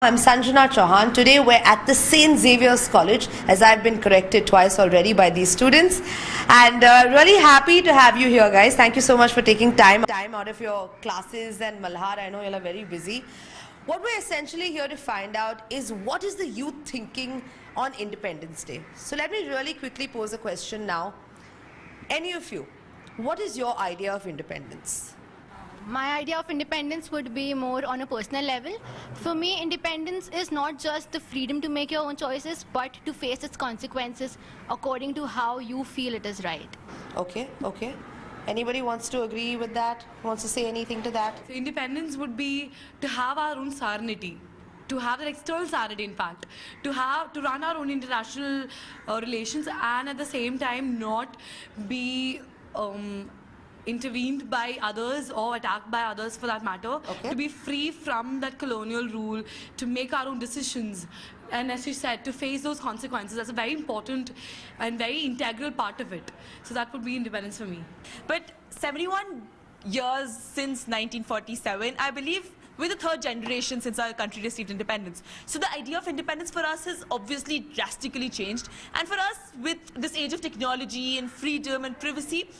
I'm Sanjana Chauhan. Today we're at the St. Xavier's College, as I've been corrected twice already by these students. And really happy to have you here, guys. Thank you so much for taking time out of your classes and Malhar. I know you're very busy. What we're essentially here to find out is what is the youth thinking on Independence Day. So let me really quickly pose a question now. Any of you, what is your idea of independence? My idea of independence would be more on a personal level. For me, independence is not just the freedom to make your own choices, but to face its consequences according to how you feel it is right. Okay. Anybody wants to agree with that? Wants to say anything to that? So independence would be to have our own sovereignty, to have that external sovereignty, in fact, to run our own international relations, and at the same time not be intervened by others or attacked by others for that matter. Okay. To be free from that colonial rule, to make our own decisions, and as you said, to face those consequences. That's a very important and very integral part of it. So that would be independence for me. But 71 years since 1947, I believe we're the third generation since our country received independence. So the idea of independence for us has obviously drastically changed. And for us, with this age of technology and freedom and privacy,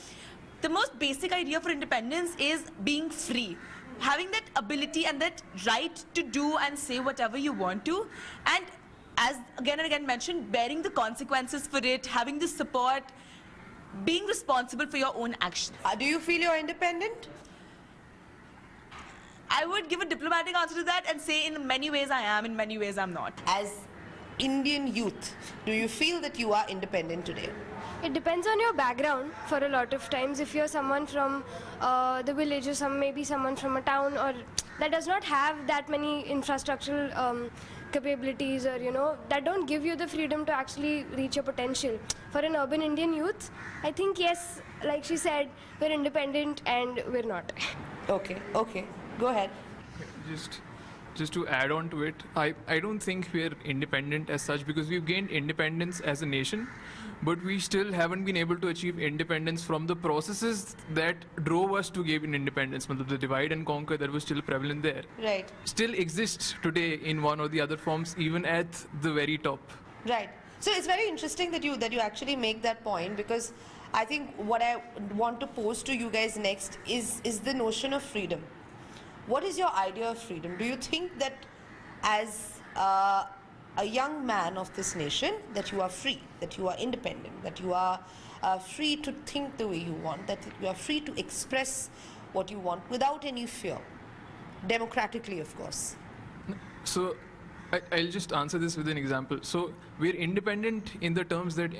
the most basic idea for independence is being free. Having that ability and that right to do and say whatever you want to. And as again and again mentioned, bearing the consequences for it, having the support, being responsible for your own actions. Do you feel you're independent? I would give a diplomatic answer to that and say in many ways I am, in many ways I'm not. As Indian youth, do you feel that you are independent today? It depends on your background. For a lot of times, if you're someone from the village or maybe someone from a town or that does not have that many infrastructural capabilities, or that don't give you the freedom to actually reach your potential. For an urban Indian youth, I think yes, like she said, we're independent and we're not. Okay. Go ahead. Just to add on to it, I don't think we're independent as such because we've gained independence as a nation, but we still haven't been able to achieve independence from the processes that drove us to gain independence. The divide and conquer that was still prevalent there. Right. Still exists today in one or the other forms, even at the very top. Right. So it's very interesting that you actually make that point, because I think what I want to pose to you guys next is the notion of freedom. What is your idea of freedom? Do you think that as a young man of this nation, that you are free, that you are independent, that you are free to think the way you want, that you are free to express what you want without any fear, democratically, of course? So I'll just answer this with an example. So we're independent in the terms that,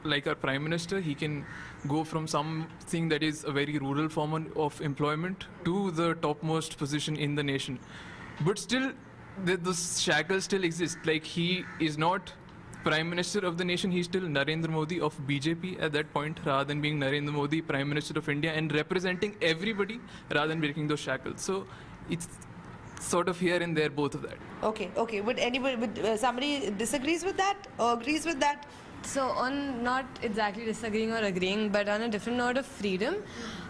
like our Prime Minister, he can go from something that is a very rural form of employment to the topmost position in the nation. But still, the shackles still exist. Like, he is not Prime Minister of the nation, he's still Narendra Modi of BJP at that point, rather than being Narendra Modi, Prime Minister of India, and representing everybody rather than breaking those shackles. So it's sort of here and there, both of that. Okay. Would somebody disagrees with that or agrees with that? So on not exactly disagreeing or agreeing, but on a different note of freedom,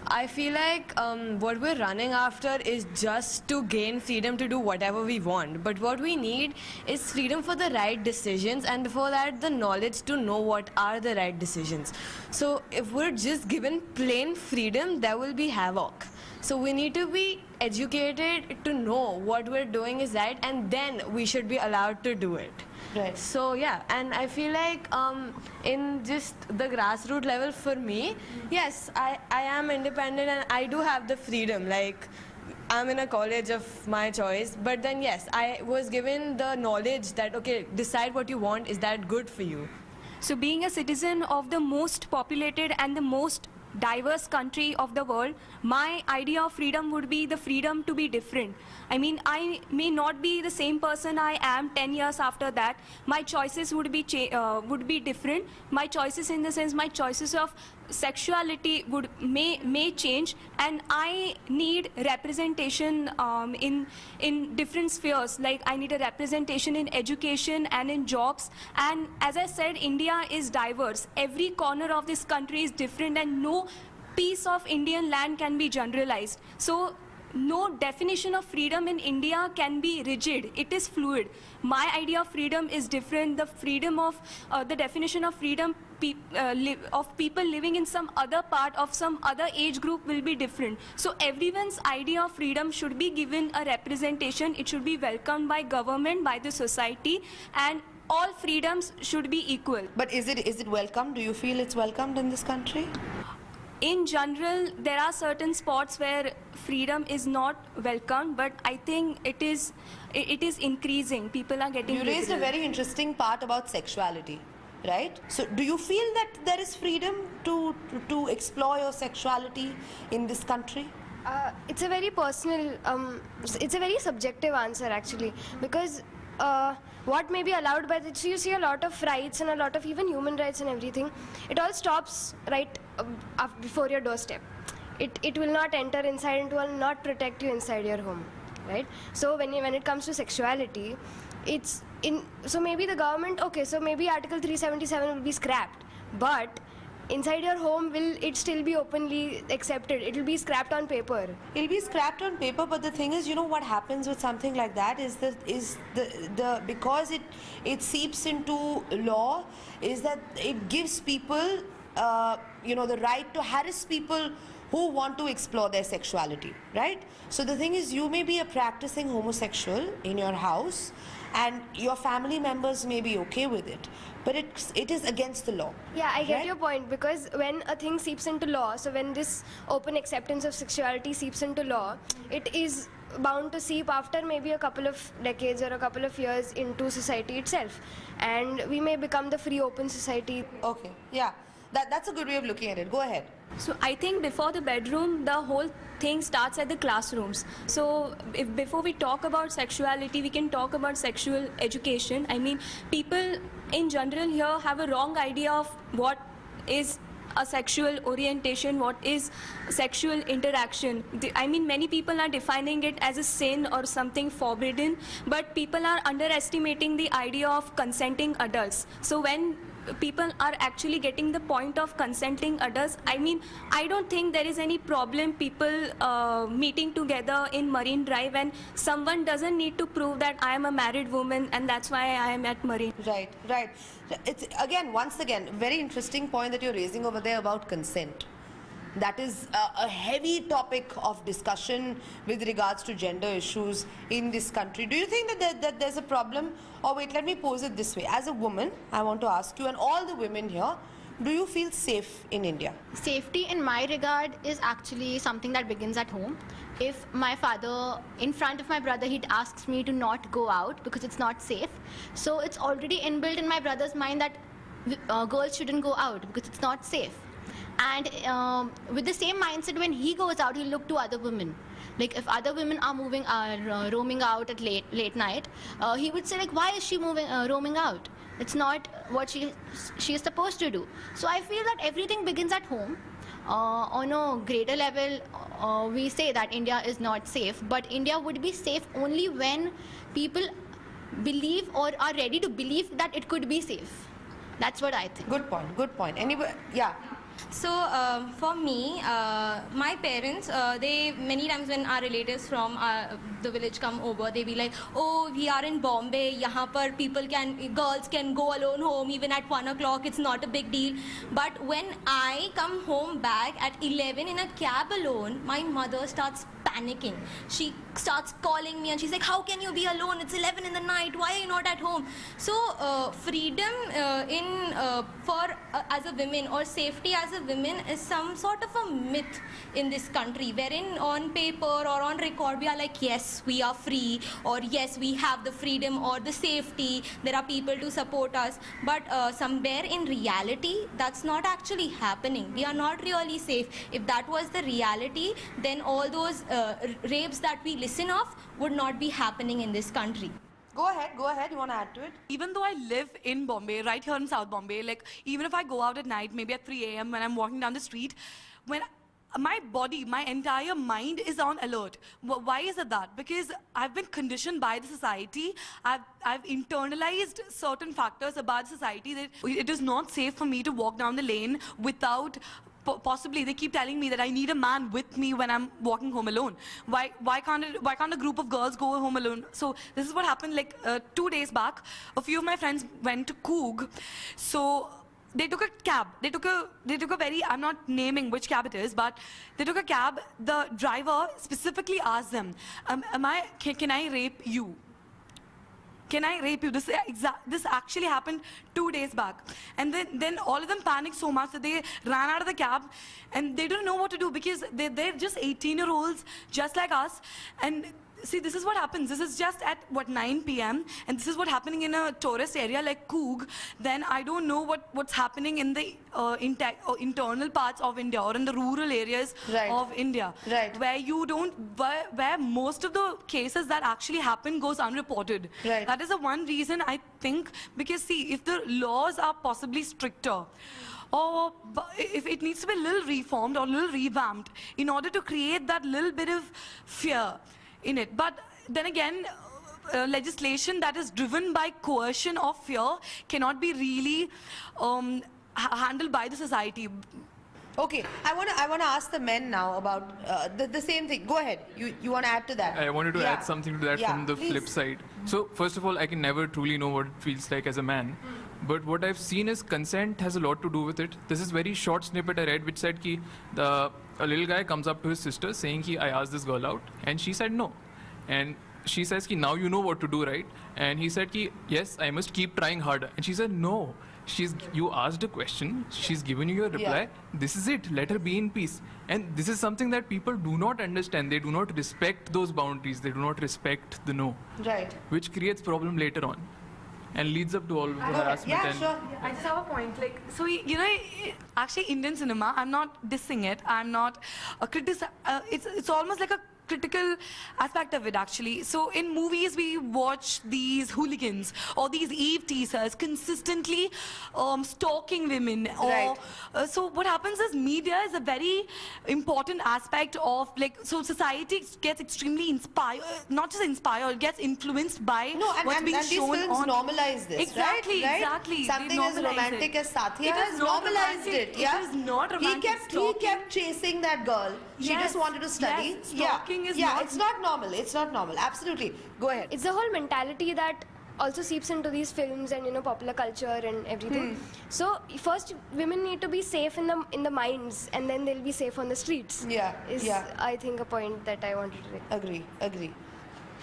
I feel like what we're running after is just to gain freedom to do whatever we want. But what we need is freedom for the right decisions, and before that, the knowledge to know what are the right decisions. So if we're just given plain freedom, there will be havoc. So we need to be educated to know what we're doing is right, and then we should be allowed to do it. Right. So yeah, and I feel like in just the grassroots level for me, yes, I am independent and I do have the freedom. Like, I'm in a college of my choice, but then yes, I was given the knowledge that, okay, decide what you want, is that good for you? So being a citizen of the most populated and the most diverse country of the world, my idea of freedom would be the freedom to be different. I mean, I may not be the same person I am 10 years after that. My choices would be different. My choices, in the sense, my choices of sexuality may change, and I need representation in different spheres. Like, I need a representation in education and in jobs. And as I said, India is diverse. Every corner of this country is different, and no piece of Indian land can be generalized. So no definition of freedom in India can be rigid. It is fluid. My idea of freedom is different. The freedom of, the definition of freedom of people living in some other part of some other age group will be different. So everyone's idea of freedom should be given a representation. It should be welcomed by government, by the society, and all freedoms should be equal. But is it welcome? Do you feel it's welcomed in this country? In general, there are certain spots where freedom is not welcomed, but I think it is increasing. People are getting You raised a liberal. very interesting part about sexuality, right? So do you feel that there is freedom to explore your sexuality in this country? It's a very personal, it's a very subjective answer actually, because what may be allowed by the, so you see a lot of rights and a lot of even human rights and everything, it all stops right before your doorstep. It will not enter inside and will not protect you inside your home, right? So when it comes to sexuality, it's in, so maybe the government, okay, so maybe Article 377 will be scrapped, but inside your home, will it still be openly accepted? It will be scrapped on paper. It'll be scrapped on paper, but the thing is, you know what happens with something like that is the because it seeps into law, is that it gives people the right to harass people who want to explore their sexuality, right? So the thing is, you may be a practicing homosexual in your house, and your family members may be okay with it, but it is against the law. Yeah, I get right? your point, because when a thing seeps into law, so when this open acceptance of sexuality seeps into law, it is bound to seep after maybe a couple of decades or a couple of years into society itself, and we may become the free open society. Okay, yeah, that's a good way of looking at it. Go ahead. So I think before the bedroom, the whole thing starts at the classrooms. So if before we talk about sexuality, we can talk about sexual education. I mean, people in general here have a wrong idea of what is a sexual orientation, what is sexual interaction. I mean, many people are defining it as a sin or something forbidden, but people are underestimating the idea of consenting adults. So when people are actually getting the point of consenting adults, I mean, I don't think there is any problem people meeting together in Marine Drive, and someone doesn't need to prove that I am a married woman and that's why I am at Marine. Right. It's once again, very interesting point that you're raising over there about consent. That is a heavy topic of discussion with regards to gender issues in this country. Do you think that there's a problem? Or wait, let me pose it this way. As a woman, I want to ask you, and all the women here, do you feel safe in India? Safety in my regard is actually something that begins at home. If my father, in front of my brother, he asks me to not go out because it's not safe. So it's already inbuilt in my brother's mind that girls shouldn't go out because it's not safe. And with the same mindset, when he goes out, he'll look to other women. Like if other women are roaming out at late night, he would say like, why is she roaming out? It's not what she is supposed to do. So I feel that everything begins at home. On a greater level, we say that India is not safe, but India would be safe only when people believe or are ready to believe that it could be safe. That's what I think. Good point. Anybody? Yeah. So for me, my parents, they many times when our relatives from the village come over, they be like, oh, we are in Bombay, yahan par girls can go alone home even at 1 o'clock, it's not a big deal. But when I come home back at 11 in a cab alone, my mother starts panicking. She starts calling me and she's like, how can you be alone? It's 11 in the night. Why are you not at home? So freedom as a woman, or safety as a woman, is some sort of a myth in this country, wherein on paper or on record we are like, yes, we are free, or yes, we have the freedom or the safety, there are people to support us, but somewhere in reality that's not actually happening. We are not really safe. If that was the reality, then all those rapes that we listen of would not be happening in this country. Go ahead. You want to add to it? Even though I live in Bombay, right here in South Bombay, like even if I go out at night, maybe at 3 a.m. when I'm walking down the street, when my body, my entire mind is on alert. Why is it that? Because I've been conditioned by the society. I've internalized certain factors about society that it is not safe for me to walk down the lane without possibly they keep telling me that I need a man with me when I'm walking home alone. Why can't a group of girls go home alone? So this is what happened. Like 2 days back, a few of my friends went to Coog. So they took a cab. They took a very, I'm not naming which cab it is, but they took a cab. The driver specifically asked them, can I rape you? Can I rape you? This actually happened 2 days back. And then all of them panicked so much that they ran out of the cab and they didn't know what to do because they're just 18-year-olds, just like us. And see, this is what happens. This is just at, 9 p.m. And this is what's happening in a tourist area like Coog. Then I don't know what's happening in the internal parts of India or in the rural areas of India. Right. Where most of the cases that actually happen goes unreported. Right. That is the one reason I think, because see, if the laws are possibly stricter, or if it needs to be a little reformed or a little revamped in order to create that little bit of fear in it. But then again, legislation that is driven by coercion or fear cannot be really handled by the society. Okay, I want to ask the men now about the same thing. Go ahead. You want to add to that? I wanted to add something to that from the please. flip side. So first of all, I can never truly know what it feels like as a man. But what I've seen is consent has a lot to do with it. This is very short snippet I read which said ki a little guy comes up to his sister saying ki I asked this girl out and she said no. And she says ki now you know what to do, right? And he said ki yes, I must keep trying harder. And she said no. You asked a question, she's given you a reply, this is it, let her be in peace. And this is something that people do not understand. They do not respect those boundaries, they do not respect the no. Right. Which creates problem later on and leads up to all the harassment. Yeah, and sure. I just have a point. Like, so you know, actually, Indian cinema. I'm not dissing it. I'm not a it's almost like a critical aspect of it, actually. So in movies, we watch these hooligans or these eve teasers consistently stalking women. Right. So what happens is media is a very important aspect of, like, so society gets extremely inspired, not just inspired, gets influenced by what's being and shown these films on. normalize this, Exactly, right? exactly. Something They as normalize romantic it. as Satya It is has not normalized romantic. it. Yeah? It is not romantic. He kept chasing that girl. She Yes, just wanted to study. yes, stalking is not- it's not normal. It's not normal. Absolutely. Go ahead. It's the whole mentality that also seeps into these films and popular culture and everything. So first, women need to be safe in the minds, and then they'll be safe on the streets. Is I think a point that I wanted to make. Agree.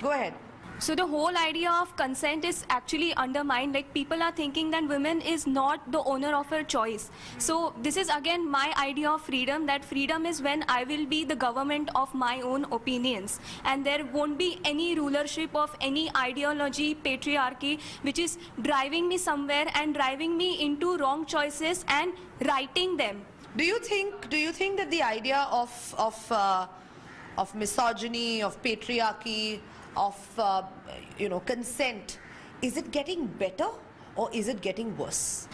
Go ahead. So the whole idea of consent is actually undermined. Like, people are thinking that women is not the owner of her choice. So this is again my idea of freedom, that freedom is when I will be the government of my own opinions, and there won't be any rulership of any ideology, patriarchy, which is driving me somewhere and driving me into wrong choices and righting them. Do you think that the idea of misogyny, of patriarchy, of consent, is it getting better or is it getting worse?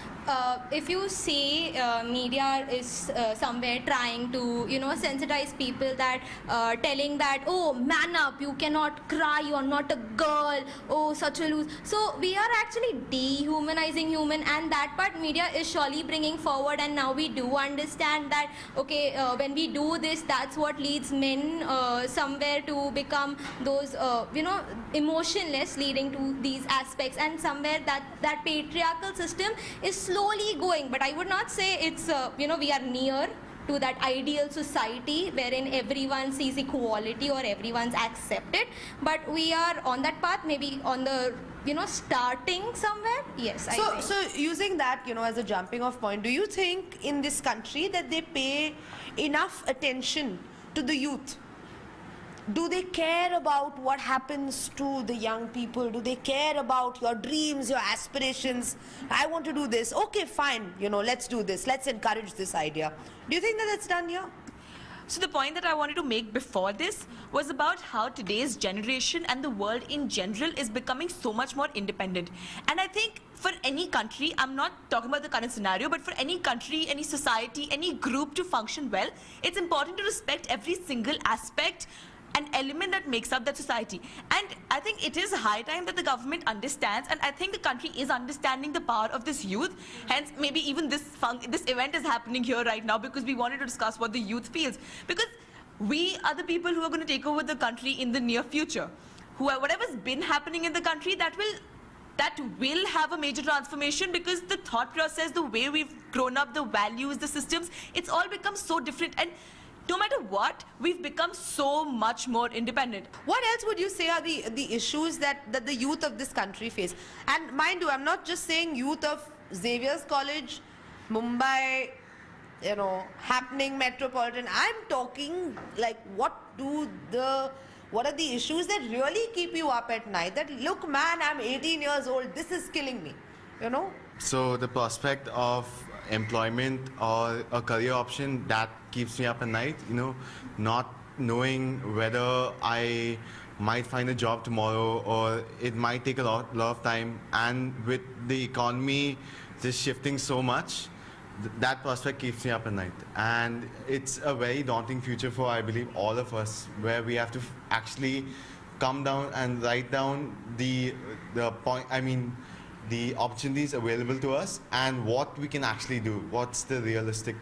If you see media is somewhere trying to sensitize people, that telling that, oh, man up, you cannot cry, you're not a girl, oh, such a loose. So we are actually dehumanizing human, and that part media is surely bringing forward. And now we do understand that, okay, when we do this, that's what leads men somewhere to become those emotionless, leading to these aspects, and somewhere that patriarchal system is slowly going. But I would not say it's we are near to that ideal society wherein everyone sees equality or everyone's accepted, but we are on that path, maybe on the starting somewhere. Yes. So using that as a jumping off point, do you think in this country that they pay enough attention to the youth? Do they care about what happens to the young people? Do they care about your dreams, your aspirations? I want to do this. Okay, fine. Let's do this. Let's encourage this idea. Do you think that that's done here? So the point that I wanted to make before this was about how today's generation and the world in general is becoming so much more independent. And I think for any country, I'm not talking about the current scenario, but for any country, any society, any group to function well, it's important to respect every single aspect an element that makes up that society. And I think it is high time that the government understands, and I think the country is understanding the power of this youth. Hence, maybe even this event is happening here right now because we wanted to discuss what the youth feels. Because we are the people who are going to take over the country in the near future. Whatever's been happening in the country, that will have a major transformation, because the thought process, the way we've grown up, the values, the systems, it's all become so different. And no matter what, we've become so much more independent. What else would you say are the issues that the youth of this country face? And mind you, I'm not just saying youth of Xavier's College, Mumbai, you know, happening metropolitan. I'm talking like what are the issues that really keep you up at night? That, look man, I'm 18 years old, this is killing me, you know? So the prospect of employment or a career option, that keeps me up at night, you know, not knowing whether I might find a job tomorrow or it might take a lot of time, and with the economy just shifting so much, that prospect keeps me up at night. And it's a very daunting future for, I believe, all of us, where we have to actually come down and write down the opportunities available to us and what we can actually do. What's the realistic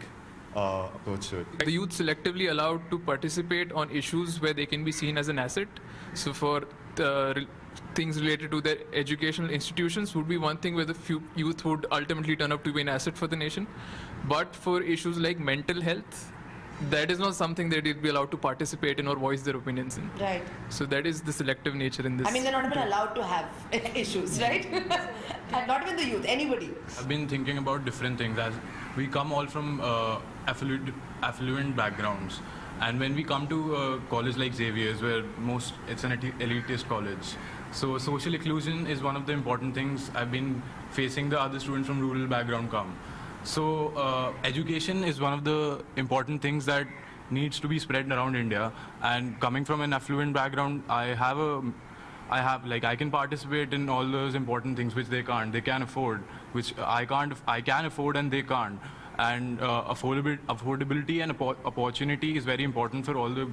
approach to it? The youth selectively allowed to participate on issues where they can be seen as an asset. So for things related to their educational institutions would be one thing where the youth would ultimately turn up to be an asset for the nation. But for issues like mental health, that is not something that they'd be allowed to participate in or voice their opinions in. Right. So that is the selective nature in this. I mean, they're not even allowed to have issues, right? And not even the youth, anybody. I've been thinking about different things, as we come all from affluent backgrounds. And when we come to a college like Xavier's, where it's an elitist college, so social inclusion is one of the important things I've been facing the other students from rural background come. So education is one of the important things that needs to be spread around India. And coming from an affluent background, I can participate in all those important things which they can't. They can afford, which I can afford and they can't. And affordability and opportunity is very important for all the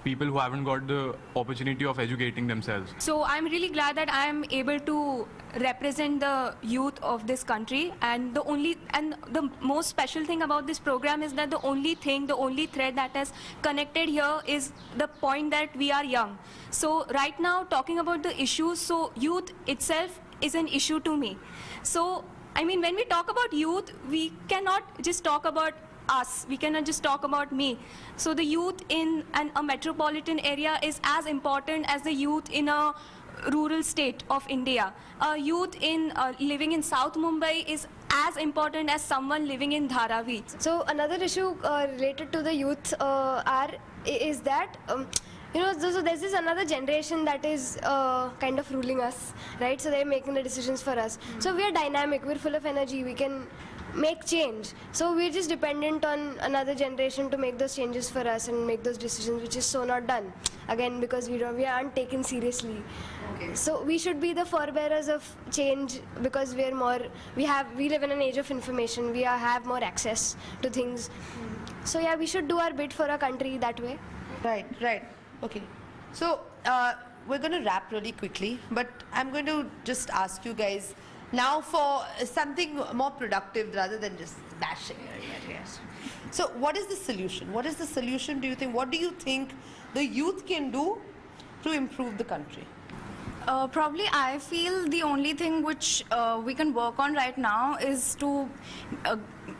people who haven't got the opportunity of educating themselves. So I'm really glad that I'm able to represent the youth of this country, and the most special thing about this program is that the only thread that has connected here is the point that we are young. So right now, talking about the issues, so youth itself is an issue to me. So I mean, when we talk about youth, we cannot just talk about us. We cannot just talk about me. So the youth in a metropolitan area is as important as the youth in a rural state of India. A youth living in South Mumbai is as important as someone living in Dharavi. So another issue related to the youth is that you know, so there's this another generation that is kind of ruling us, right? So they're making the decisions for us. So we're dynamic, we're full of energy, we can make change. So we're just dependent on another generation to make those changes for us and make those decisions, which is so not done. Again, because we aren't taken seriously. Okay. So we should be the forebearers of change, because we live in an age of information. We have more access to things. So yeah, we should do our bit for our country that way. Right. Okay. So we're going to wrap really quickly, but I'm going to just ask you guys now for something more productive rather than just bashing. Yes. So what is the solution? What is the solution, do you think? What do you think the youth can do to improve the country? Probably I feel the only thing which we can work on right now is to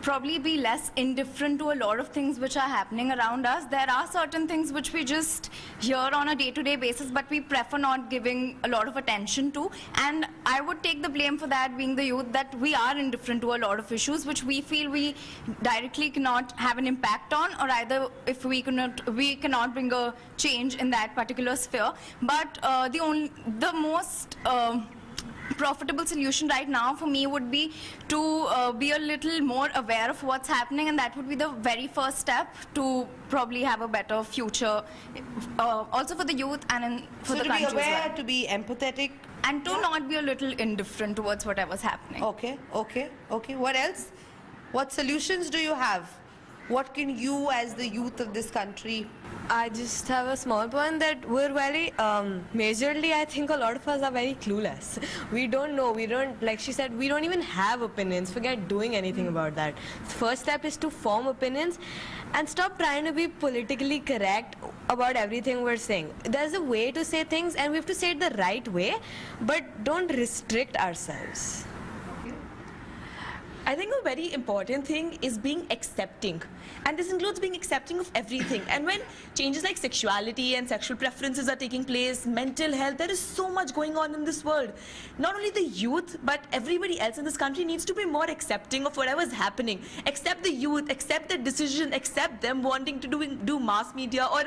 probably be less indifferent to a lot of things which are happening around us. There are certain things which we just hear on a day-to-day basis, but we prefer not giving a lot of attention to. And I would take the blame for that, being the youth, that we are indifferent to a lot of issues which we feel we directly cannot have an impact on, or either if we cannot bring a change in that particular sphere. But the most profitable solution right now for me would be to be a little more aware of what's happening, and that would be the very first step to probably have a better future, also for the youth and for the country as well. So to be aware, to be empathetic, and to not be a little indifferent towards whatever's happening. Okay. What else? What solutions do you have? What can you as the youth of this country? I just have a small point that we're very, majorly, I think a lot of us are very clueless. We don't know, like she said, we don't even have opinions. Forget doing anything about that. The first step is to form opinions and stop trying to be politically correct about everything we're saying. There's a way to say things and we have to say it the right way, but don't restrict ourselves. I think a very important thing is being accepting. And this includes being accepting of everything. And when changes like sexuality and sexual preferences are taking place, mental health, there is so much going on in this world. Not only the youth, but everybody else in this country needs to be more accepting of whatever is happening. Accept the youth, accept the decision, accept them wanting to do mass media or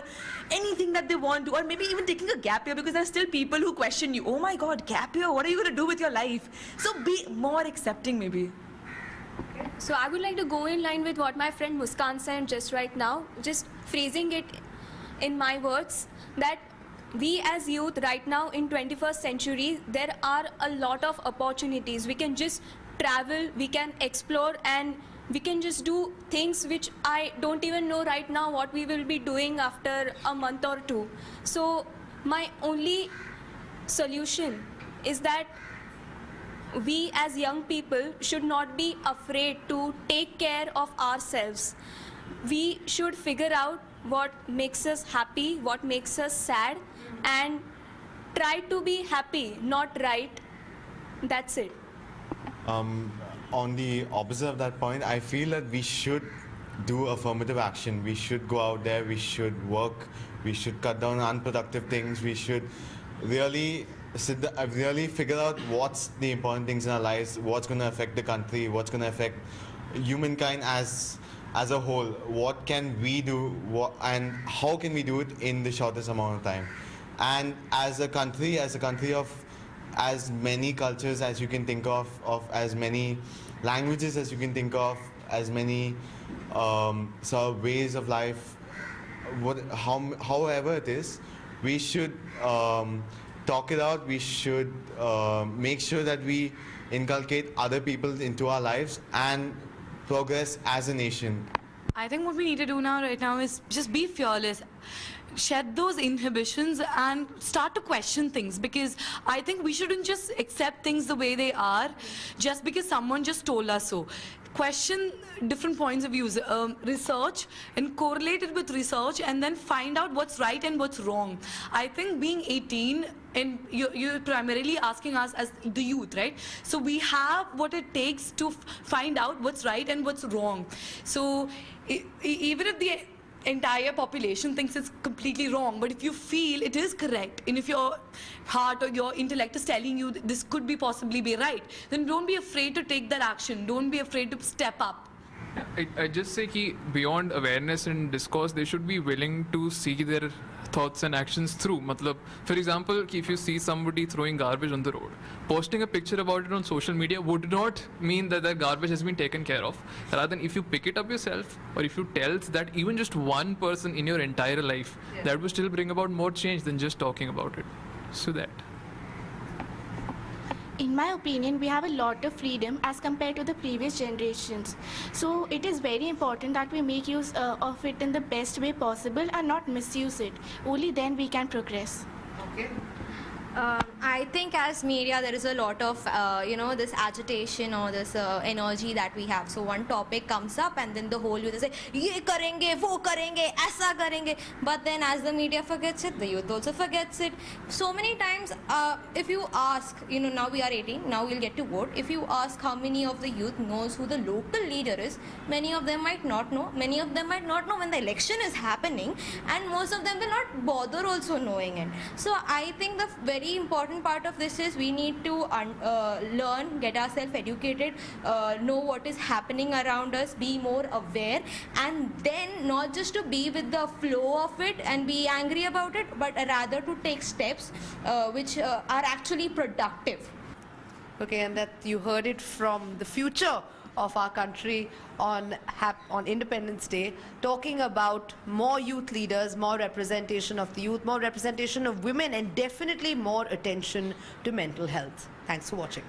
anything that they want to, or maybe even taking a gap year, because there are still people who question you. Oh my God, gap year, what are you going to do with your life? So be more accepting maybe. So I would like to go in line with what my friend Muskan said just right now, just phrasing it in my words, that we as youth right now in 21st century, there are a lot of opportunities. We can just travel, we can explore, and we can just do things which I don't even know right now what we will be doing after a month or two. So my only solution is that we as young people should not be afraid to take care of ourselves. We should figure out what makes us happy, what makes us sad, and try to be happy, not right. That's it. On the opposite of that point, I feel that we should do affirmative action. We should go out there, we should work, we should cut down unproductive things, we should really figure out what's the important things in our lives, what's going to affect the country, what's going to affect humankind as a whole. What can we do, and how can we do it in the shortest amount of time? And as a country of as many cultures as you can think of as many languages as you can think of, as many sort of ways of life, however it is, we should talk it out. We should make sure that we inculcate other people into our lives and progress as a nation. I think what we need to do right now is just be fearless. Shed those inhibitions and start to question things, because I think we shouldn't just accept things the way they are just because someone just told us so. Question different points of views, research and correlate it with research, and then find out what's right and what's wrong. I think being 18, and you're primarily asking us as the youth, right? So we have what it takes to find out what's right and what's wrong. So even if the entire population thinks it's completely wrong, but if you feel it is correct, and if your heart or your intellect is telling you that this could be possibly be right, then don't be afraid to take that action. Don't be afraid to step up. I just say कि beyond awareness and discourse, they should be willing to see their thoughts and actions through. मतलब, for example, कि if you see somebody throwing garbage on the road, posting a picture about it on social media would not mean that that garbage has been taken care of. Rather than if you pick it up yourself, or if you tell that even just one person in your entire life, that will still bring about more change than just talking about it. So that. In my opinion, we have a lot of freedom as compared to the previous generations. So it is very important that we make use of it in the best way possible and not misuse it. Only then we can progress. Okay. I think as media there is a lot of this agitation or this energy that we have. So one topic comes up and then the whole youth say ye karenge, wo karenge, aisa karenge. But then as the media forgets it, the youth also forgets it. So many times if you ask, now we are 18, now we'll get to vote. If you ask how many of the youth knows who the local leader is, many of them might not know. Many of them might not know when the election is happening, and most of them will not bother also knowing it. So I think the very important part of this is we need to learn, get ourselves educated, know what is happening around us, be more aware, and then not just to be with the flow of it and be angry about it, but rather to take steps which are actually productive. Okay, and that you heard it from the future of our country on Independence Day, talking about more youth leaders, more representation of the youth, more representation of women, and definitely more attention to mental health. Thanks for watching.